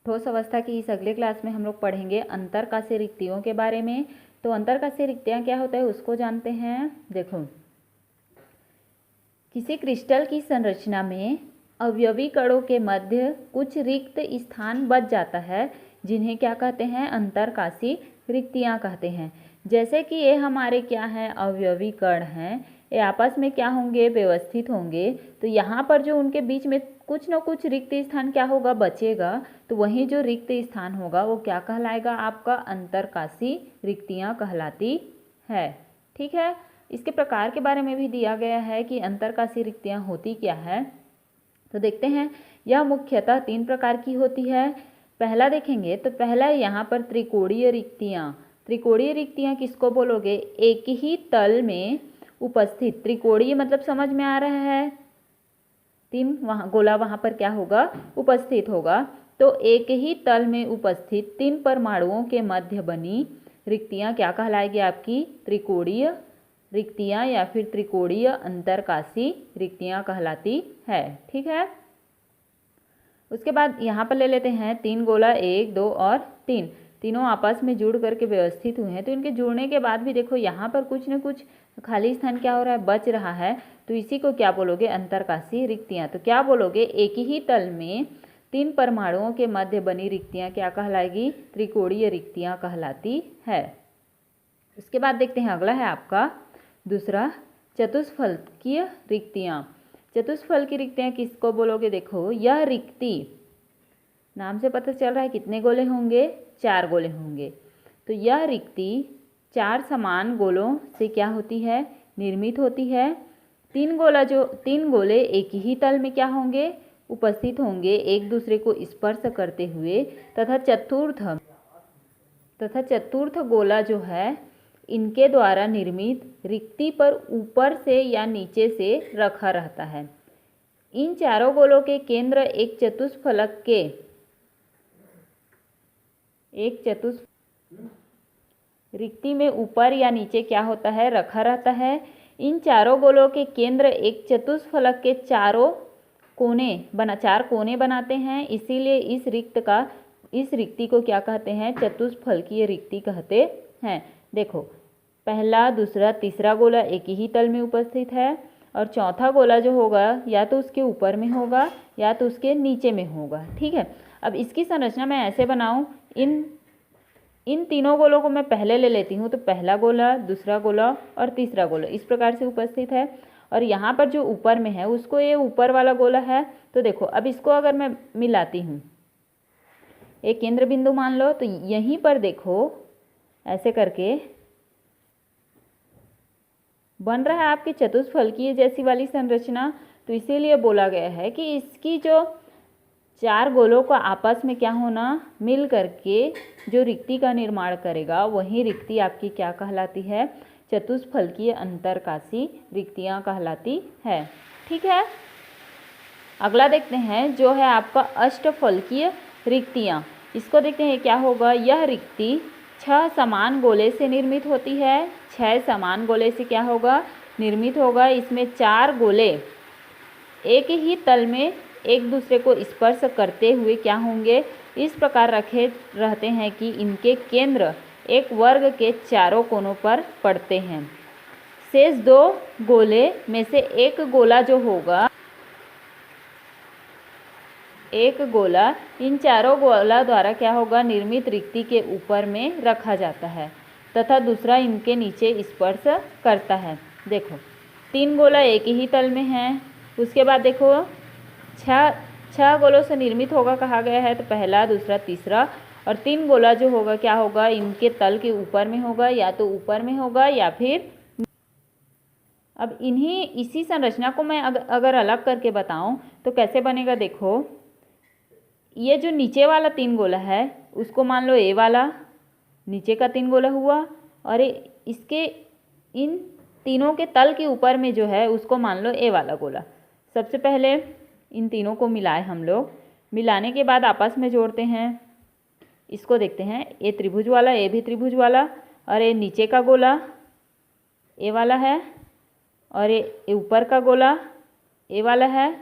ठोस अवस्था की इस अगले क्लास में हम लोग पढ़ेंगे अंतरकाशीय रिक्तियों के बारे में। तो अंतरकाशीय रिक्तियाँ क्या होता है उसको जानते हैं। देखो, किसी क्रिस्टल की संरचना में अवयवी कणों के मध्य कुछ रिक्त स्थान बच जाता है, जिन्हें क्या कहते हैं, अंतरकाशीय रिक्तियाँ कहते हैं। जैसे कि ये हमारे क्या हैं, अवयवी कण हैं, ये आपस में क्या होंगे, व्यवस्थित होंगे। तो यहाँ पर जो उनके बीच में कुछ न कुछ रिक्त स्थान क्या होगा, बचेगा। तो वहीं जो रिक्त स्थान होगा वो क्या कहलाएगा, आपका अंतरकाशीय रिक्तियाँ कहलाती है। ठीक है, इसके प्रकार के बारे में भी दिया गया है कि अंतरकाशीय रिक्तियाँ होती क्या है। तो देखते हैं, यह मुख्यतः 3 प्रकार की होती है। पहला देखेंगे तो पहला यहाँ पर त्रिकोणीय रिक्तियाँ। त्रिकोणीय रिक्तियाँ किसको बोलोगे, एक ही तल में उपस्थित। त्रिकोणीय मतलब समझ में आ रहा है, 3 वहाँ गोला वहाँ पर क्या होगा, उपस्थित होगा। तो एक ही तल में उपस्थित 3 परमाणुओं के मध्य बनी रिक्तियाँ क्या कहलाएगी, आपकी त्रिकोणीय रिक्तियाँ या फिर त्रिकोणीय अंतरकाशीय रिक्तियाँ कहलाती है। ठीक है, उसके बाद यहाँ पर ले लेते हैं 3 गोला, 1, 2 और 3, तीनों आपस में जुड़ करके व्यवस्थित हुए हैं। तो इनके जुड़ने के बाद भी देखो यहाँ पर कुछ न कुछ खाली स्थान क्या हो रहा है, बच रहा है। तो इसी को क्या बोलोगे, अंतरकाशीय रिक्तियाँ। तो क्या बोलोगे, एक ही तल में 3 परमाणुओं के मध्य बनी रिक्तियाँ क्या कहलाएगी, त्रिकोणीय रिक्तियाँ कहलाती है। उसके बाद देखते हैं, अगला है आपका दूसरा चतुष्फलकीय रिक्तियाँ। चतुष्फल की रिक्तियाँ किसको बोलोगे, देखो यह रिक्ति, नाम से पता चल रहा है कितने गोले होंगे, 4 गोले होंगे। तो यह रिक्ति 4 समान गोलों से क्या होती है, निर्मित होती है। 3 गोले एक ही तल में क्या होंगे, उपस्थित होंगे, एक दूसरे को स्पर्श करते हुए। तथा चतुर्थ गोला जो है, इनके द्वारा निर्मित रिक्ति पर ऊपर से या नीचे से रखा रहता है। इन चारों गोलों के केंद्र एक रिक्ति में ऊपर या नीचे क्या होता है, रखा रहता है। इन चारों गोलों के केंद्र एक चतुष्फलक के 4 कोने बनाते हैं। इसीलिए इस रिक्ति को क्या कहते हैं, चतुष्फलकीय रिक्ति कहते हैं। देखो, पहला, दूसरा, तीसरा गोला एक ही तल में उपस्थित है, और चौथा गोला जो होगा या तो उसके ऊपर में होगा या तो उसके नीचे में होगा। ठीक है, अब इसकी संरचना मैं ऐसे बनाऊं, इन तीनों गोलों को मैं पहले ले लेती हूँ। तो पहला गोला, दूसरा गोला और तीसरा गोला इस प्रकार से उपस्थित है, और यहाँ पर जो ऊपर में है उसको ये ऊपर वाला गोला है। तो देखो, अब इसको अगर मैं मिलाती हूँ, एक केंद्र बिंदु मान लो, तो यहीं पर देखो ऐसे करके बन रहा है आपकी चतुष्फलकीय जैसी वाली संरचना। तो इसीलिए बोला गया है कि इसकी जो 4 गोलों का आपस में क्या होना, मिल करके जो रिक्ति का निर्माण करेगा, वही रिक्ति आपकी क्या कहलाती है, चतुष्फलकीय अंतरकाशीय रिक्तियाँ कहलाती है। ठीक है, अगला देखते हैं जो है आपका अष्टफलकीय रिक्तियाँ। इसको देखते हैं क्या होगा। यह रिक्ति 6 समान गोले से निर्मित होती है। 6 समान गोले से क्या होगा, निर्मित होगा। इसमें 4 गोले एक ही तल में एक दूसरे को स्पर्श करते हुए क्या होंगे, इस प्रकार रखे रहते हैं कि इनके केंद्र एक वर्ग के चारों कोनों पर पड़ते हैं। शेष 2 गोले में से एक गोला जो होगा, एक गोला इन चारों गोला द्वारा क्या होगा, निर्मित रिक्ति के ऊपर में रखा जाता है तथा दूसरा इनके नीचे स्पर्श करता है। देखो, 3 गोला एक ही तल में है। उसके बाद देखो, 6 गोलों से निर्मित होगा कहा गया है। तो पहला, दूसरा, तीसरा और 3 गोला जो होगा क्या होगा, इनके तल के ऊपर में होगा, या तो ऊपर में होगा या फिर। अब इसी संरचना को मैं अगर अलग करके बताऊं तो कैसे बनेगा। देखो, ये जो नीचे वाला 3 गोला है उसको मान लो ए वाला, नीचे का 3 गोला हुआ, और इसके इन तीनों के तल के ऊपर में जो है उसको मान लो ए वाला गोला। सबसे पहले इन तीनों को मिलाए हम लोग, मिलाने के बाद आपस में जोड़ते हैं। इसको देखते हैं, ए त्रिभुज वाला, ए भी त्रिभुज वाला, और ये नीचे का गोला ए वाला है, और ये ऊपर का गोला ए वाला है,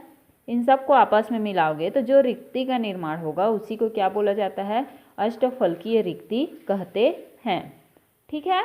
इन सबको आपस में मिलाओगे तो जो रिक्ति का निर्माण होगा उसी को क्या बोला जाता है, अष्टफलकीय रिक्ति कहते हैं। ठीक है।